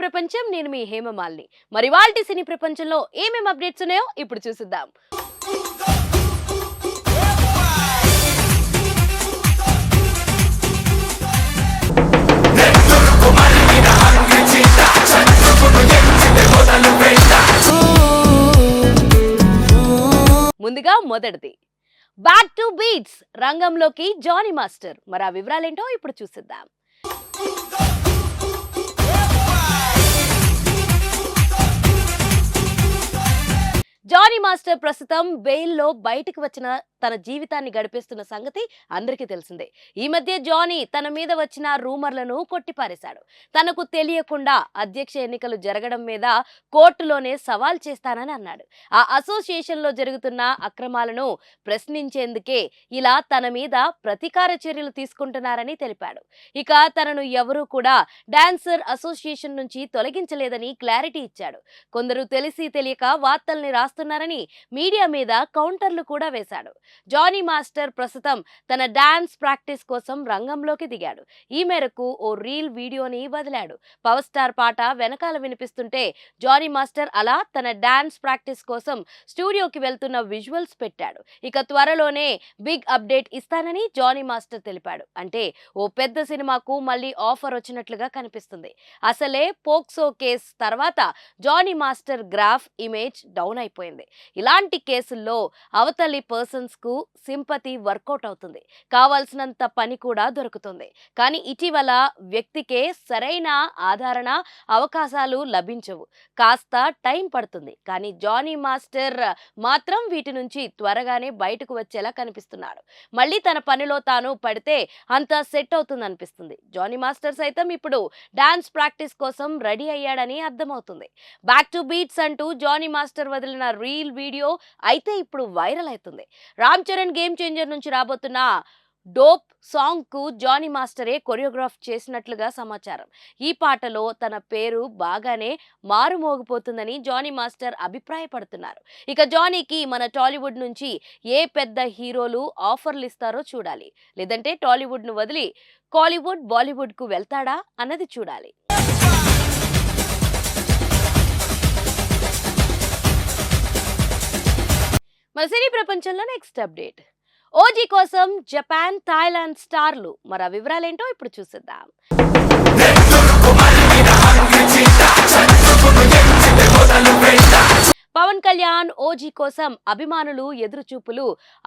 ప్రపంచం నేను మీ హేమమాలిని. మరి వాల్టి సినీ ప్రపంచంలో ఏమేం అప్డేట్స్ ఉన్నాయో ఇప్పుడు చూసిద్దాం. ముందుగా మొదటిది బ్యాక్ టు బీట్స్ రంగంలోకి జానీ మాస్టర్. మరి ఆ వివరాలేంటో ఇప్పుడు చూసిద్దాం. జానీ మాస్టర్ ప్రస్తుతం బెయిల్లో బయటకు వచ్చిన తన జీవితాన్ని గడిపేస్తున్న సంగతి అందరికీ తెలిసిందే. ఈ మధ్య జానీ తన మీద వచ్చిన రూమర్లను కొట్టిపారేశాడు. తనకు తెలియకుండా అధ్యక్ష ఎన్నికలు జరగడం మీద కోర్టులోనే సవాల్ చేస్తానని అన్నాడు. ఆ అసోసియేషన్లో జరుగుతున్న అక్రమాలను ప్రశ్నించేందుకే ఇలా తన మీద ప్రతీకార చర్యలు తీసుకుంటున్నారని తెలిపాడు. ఇక తనను ఎవరూ కూడా డాన్సర్ అసోసియేషన్ నుంచి తొలగించలేదని క్లారిటీ ఇచ్చాడు. కొందరు తెలిసి తెలియక వార్తల్ని రాస్తున్నారని మీడియా మీద కౌంటర్లు కూడా వేశాడు. జానీ మాస్టర్ ప్రస్తుతం తన డాన్స్ ప్రాక్టీస్ కోసం రంగంలోకి దిగాడు. ఈ మేరకు ఓ రీల్ వీడియోని వదిలాడు. పవర్ స్టార్ పాట వెనకాల వినిపిస్తుంటే జానీ మాస్టర్ అలా తన డాన్స్ ప్రాక్టీస్ కోసం స్టూడియోకి వెళ్తున్న విజువల్స్ పెట్టాడు. ఇక త్వరలోనే బిగ్ అప్డేట్ ఇస్తానని జానీ మాస్టర్ తెలిపాడు. అంటే ఓ పెద్ద సినిమాకు మళ్ళీ ఆఫర్ వచ్చినట్లుగా కనిపిస్తుంది. అసలే పోక్సో కేసు తర్వాత Jani master graph image down అయిపోయింది. ఇలాంటి కేసుల్లో అవతలి పర్సన్స్ కు సింపతి వర్కౌట్ అవుతుంది, కావాల్సినంత పని కూడా దొరుకుతుంది. కానీ ఇటీవల వ్యక్తికే సరైన ఆదరణ అవకాశాలు లభించవు, కాస్త టైం పడుతుంది. కానీ జానీ మాస్టర్ మాత్రం వీటి నుంచి త్వరగానే బయటకు వచ్చేలా కనిపిస్తున్నాడు. మళ్ళీ తన పనిలో తాను పడితే అంతా సెట్ అవుతుంది అనిపిస్తుంది. జానీ మాస్టర్ సైతం ఇప్పుడు డాన్స్ ప్రాక్టీస్ కోసం రెడీ అయ్యాడని అర్థమవుతుంది. బ్యాక్ టు బీట్స్ అంటూ జానీ మాస్టర్ వదిలిన రీల్ వీడియో అయితే ఇప్పుడు వైరల్ అవుతుంది. రామ్ చరణ్ గేమ్ చేంజర్ నుంచి రాబోతున్న డోప్ సాంగ్ కు జానీ మాస్టరే కొరియోగ్రాఫ్ చేసినట్లుగా సమాచారం. ఈ పాటలో తన పేరు బాగానే మారుమోగిపోతుందని జానీ మాస్టర్ అభిప్రాయపడుతున్నారు. ఇక జానీకి మన టాలీవుడ్ నుంచి ఏ పెద్ద హీరోలు ఆఫర్లు ఇస్తారో చూడాలి, లేదంటే టాలీవుడ్ ను వదిలి కాలీవుడ్ బాలీవుడ్ కు వెళ్తాడా అన్నది చూడాలి. మన సినీ ప్రపంచంలో నెక్స్ట్ అప్డేట్ ఓజీ కోసం జపాన్ థాయిలాండ్ స్టార్లు. మరి ఆ వివరాలేంటో ఇప్పుడు చూసిద్దాం. పవన్ కళ్యాణ్ ఓజీ కోసం అభిమానులు ఎదురుచూపులు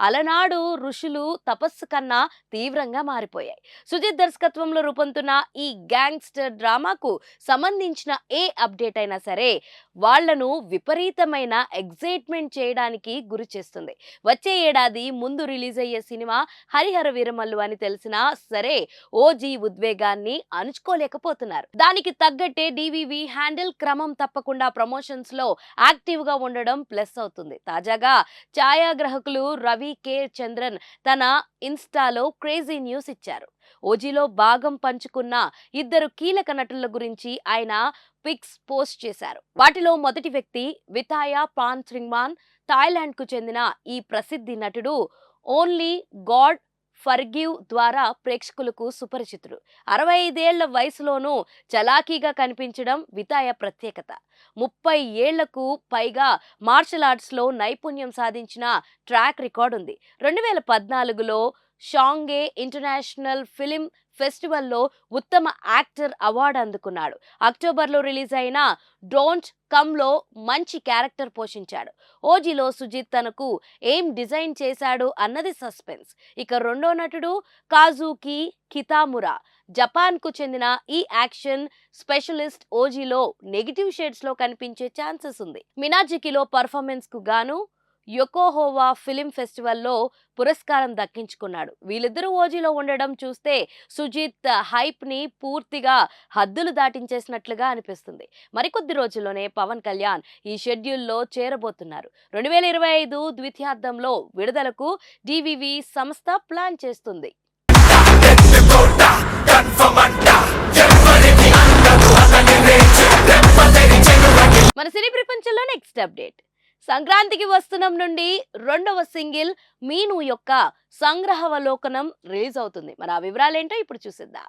అలనాడు ఋషులు తపస్సు కన్నా తీవ్రంగా మారిపోయాయి. సుజిత్ దర్శకత్వంలో రూపొందుతున్న ఈ గ్యాంగ్స్టర్ డ్రామాకు సంబంధించిన ఏ అప్డేట్ అయినా సరే వాళ్లను విపరీతమైన ఎగ్జైట్మెంట్ చేయడానికి గురి చేస్తుంది. వచ్చే ఏడాది ముందు రిలీజ్ అయ్యే సినిమా హరిహర వీరమల్లు అని తెలిసినా సరే ఓజీ ఉద్వేగాన్ని అణుచుకోలేకపోతున్నారు. దానికి తగ్గట్టే డివివి హ్యాండిల్ క్రమం తప్పకుండా ప్రమోషన్స్ లో యాక్టివ్ గా ఉండడం ప్లస్ అవుతుంది. తాజాగా ఛాయాగ్రాహకులు రవి కే చంద్రన్ తన ఇన్స్టాలో క్రేజీ న్యూస్ ఇచ్చారు. ఓజీలో భాగం పంచుకున్న ఇద్దరు కీలక నటుల గురించి ఆయన పిక్స్ పోస్ట్ చేశారు. వాటిలో మొదటి వ్యక్తి వితాయ పాన్త్రింగ్మాన్. థాయిలాండ్ కు చెందిన ఈ ప్రసిద్ధి నటుడు ఓన్లీ గాడ్ ఫర్గివ్ ద్వారా ప్రేక్షకులకు సుపరిచితుడు. 65 ఏళ్ల వయసులోనూ చలాకీగా కనిపించడం వితాయ ప్రత్యేకత. 30 ఏళ్లకు పైగా మార్షల్ ఆర్ట్స్ లో నైపుణ్యం సాధించిన ట్రాక్ రికార్డ్ ఉంది. 2014లో షాంగే ఇంటర్నేషనల్ ఫిలిం ఫెస్టివల్లో ఉత్తమ యాక్టర్ అవార్డు అందుకున్నాడు. అక్టోబర్లో రిలీజ్ అయిన డోంట్ కమ్ లో మంచి క్యారెక్టర్ పోషించాడు. ఓజీలో సుజిత్ తనకు ఏం డిజైన్ చేశాడు అన్నది సస్పెన్స్. ఇక రెండో నటుడు కాజుకి కితామురా. జపాన్ కు చెందిన ఈ యాక్షన్ స్పెషలిస్ట్ ఓజీలో నెగిటివ్ షేడ్స్ లో కనిపించే ఛాన్సెస్ ఉంది. మినాజికిలో పర్ఫార్మెన్స్ కు గాను యొకోహోవా ఫిలిం ఫెస్టివల్లో పురస్కారం దక్కించుకున్నాడు. వీళ్ళిద్దరూ ఓజీలో ఉండడం చూస్తే సుజిత్ హైప్ ని పూర్తిగా హద్దులు దాటించేసినట్లుగా అనిపిస్తుంది. మరికొద్ది రోజుల్లోనే పవన్ కళ్యాణ్ ఈ షెడ్యూల్లో చేరబోతున్నారు. 2025 ద్వితీయార్థంలో విడుదలకు డివివి సంస్థ ప్లాన్ చేస్తుంది. మన సినీ ప్రపంచంలో నెక్స్ట్ అప్డేట్ సంక్రాంతికి వస్తున్నాం నుండి రెండవ సింగిల్ మీను యొక్క సంగ్రహావలోకనం రిలీజ్ అవుతుంది. మరి ఆ వివరాలేంటో ఇప్పుడు చూసిద్దాం.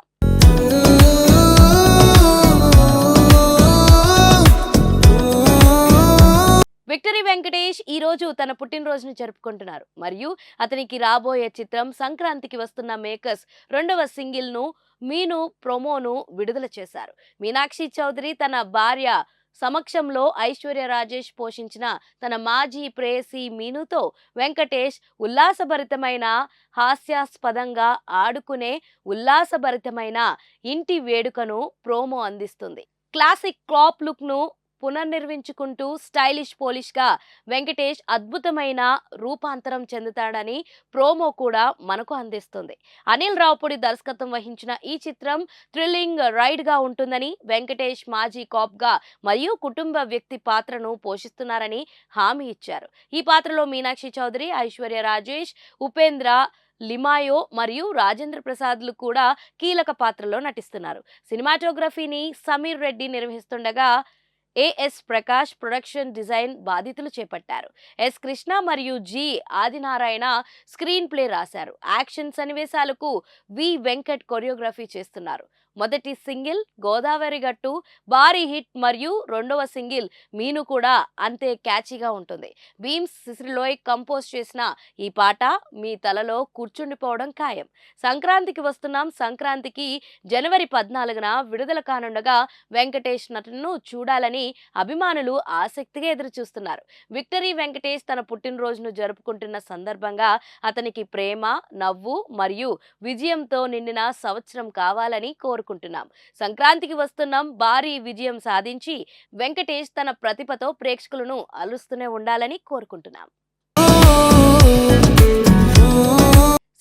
విక్టరీ వెంకటేష్ ఈ రోజు తన పుట్టినరోజును జరుపుకుంటున్నారు. మరియు అతనికి రాబోయే చిత్రం సంక్రాంతికి వస్తున్న మేకర్స్ రెండవ సింగిల్ ను మీను ప్రోమోను విడుదల చేశారు. మీనాక్షి చౌదరి తన భార్య సమక్షంలో ఐశ్వర్య రాజేష్ పోషించిన తన మాజీ ప్రేయసి మీనుతో వెంకటేష్ ఉల్లాసభరితమైన హాస్యాస్పదంగా ఆడుకునే ఉల్లాసభరితమైన ఇంటి వేడుకను ప్రోమో అందిస్తుంది. క్లాసిక్ క్రాప్ లుక్ ను పునర్నిర్మించుకుంటూ స్టైలిష్ పోలిష్ గా వెంకటేష్ అద్భుతమైన రూపాంతరం చెందుతాడని ప్రోమో కూడా మనకు అందిస్తుంది. అనిల్ రావుపూడి దర్శకత్వం వహించిన ఈ చిత్రం థ్రిల్లింగ్ రైడ్ గా ఉంటుందని, వెంకటేష్ మాజీ కాప్ గా మరియు కుటుంబ వ్యక్తి పాత్రను పోషిస్తున్నారని హామీ ఇచ్చారు. ఈ పాత్రలో మీనాక్షి చౌదరి, ఐశ్వర్య రాజేష్, ఉపేంద్ర లిమాయో మరియు రాజేంద్ర ప్రసాద్లు కూడా కీలక పాత్రలో నటిస్తున్నారు. సినిమాటోగ్రఫీని సమీర్ రెడ్డి నిర్వహిస్తుండగా ఏఎస్ ప్రకాష్ ప్రొడక్షన్ డిజైన్ బాధ్యతలు చేపట్టారు. ఎస్ కృష్ణ మరియు జి ఆదినారాయణ స్క్రీన్ ప్లే రాశారు. యాక్షన్ సన్నివేశాలకు వి వెంకట్ కొరియోగ్రఫీ చేస్తున్నారు. మొదటి సింగిల్ గోదావరి గట్టు భారీ హిట్ మరియు రెండవ సింగిల్ మీను కూడా అంతే క్యాచీగా ఉంటుంది. భీమ్స్ సిసిరిలోయ్ కంపోజ్ చేసిన ఈ పాట మీ తలలో కూర్చుండిపోవడం ఖాయం. సంక్రాంతికి వస్తున్నాం. సంక్రాంతికి జనవరి 14న విడుదల కానుండగా వెంకటేష్ నటనను చూడాలని అభిమానులు ఆసక్తిగా ఎదురు చూస్తున్నారు. విక్టరీ వెంకటేష్ తన పుట్టినరోజును జరుపుకుంటున్న సందర్భంగా అతనికి ప్రేమ, నవ్వు మరియు విజయంతో నిండిన సంవత్సరం కావాలని కోరుకుంటున్నాం. సంక్రాంతికి వస్తున్నాం. భారీ విజయం సాధించి వెంకటేష్ తన ప్రతిభతో ప్రేక్షకులను అలుస్తూనే ఉండాలని కోరుకుంటున్నాం.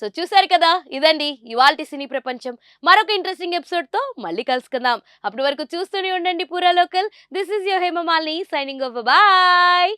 సో చూసారు కదా, ఇదండి ఇవాల్టి సినీ ప్రపంచం. మరొక ఇంట్రెస్టింగ్ ఎపిసోడ్ తో మళ్ళీ కలుసుకుందాం. అప్పటి వరకు చూస్తూనే ఉండండి పూరా local. This is your Hemamalini signing off. Bye.